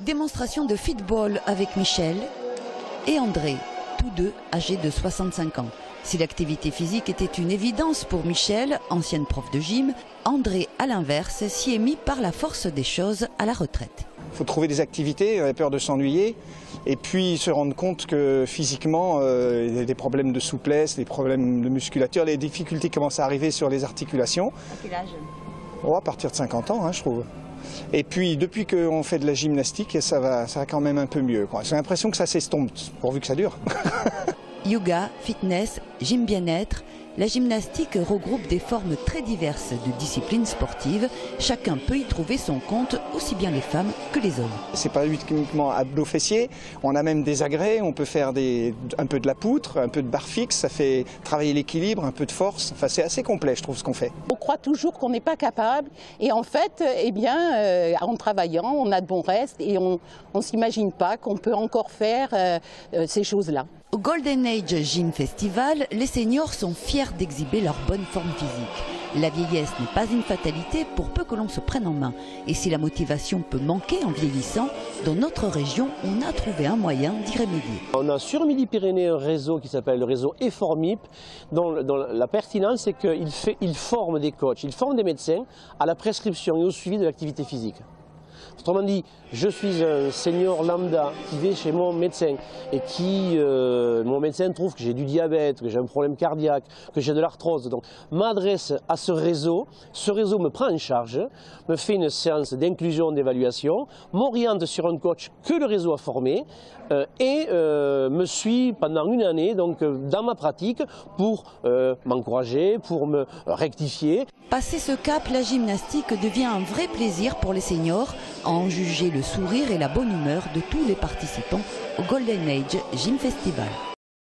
Démonstration de football avec Michel et André, tous deux âgés de 65 ans. Si l'activité physique était une évidence pour Michel, ancienne prof de gym, André, à l'inverse, s'y est mis par la force des choses à la retraite. Il faut trouver des activités, on a peur de s'ennuyer, et puis se rendre compte que physiquement, il y a des problèmes de souplesse, des problèmes de musculature, les difficultés commencent à arriver sur les articulations. À quel âge? À partir de 50 ans, je trouve. Et puis, depuis qu'on fait de la gymnastique, ça va quand même un peu mieux. J'ai l'impression que ça s'estompe, pourvu que ça dure. Yoga, fitness, gym bien-être, la gymnastique regroupe des formes très diverses de disciplines sportives. Chacun peut y trouver son compte, aussi bien les femmes que les hommes. C'est pas uniquement abdos fessiers, on a même des agrès, on peut faire un peu de la poutre, un peu de barre fixe, ça fait travailler l'équilibre, un peu de force. Enfin, c'est assez complet, je trouve, ce qu'on fait. On croit toujours qu'on n'est pas capable et en fait, en travaillant, on a de bons restes et on ne s'imagine pas qu'on peut encore faire ces choses-là. Au Golden Age Gym Festival, les seniors sont fiers d'exhiber leur bonne forme physique. La vieillesse n'est pas une fatalité pour peu que l'on se prenne en main. Et si la motivation peut manquer en vieillissant, dans notre région, on a trouvé un moyen d'y remédier. On a sur Midi-Pyrénées un réseau qui s'appelle le réseau EFORMIP, dont la pertinence c'est qu'il forme des coachs, il forme des médecins à la prescription et au suivi de l'activité physique. Autrement dit, je suis un senior lambda qui va chez mon médecin et mon médecin trouve que j'ai du diabète, que j'ai un problème cardiaque, que j'ai de l'arthrose. Donc, m'adresse à ce réseau me prend en charge, me fait une séance d'inclusion, d'évaluation, m'oriente sur un coach que le réseau a formé et me suit pendant une année donc, dans ma pratique pour m'encourager, pour me rectifier. Passé ce cap, la gymnastique devient un vrai plaisir pour les seniors, à en juger le sourire et la bonne humeur de tous les participants au Golden Age Gym Festival.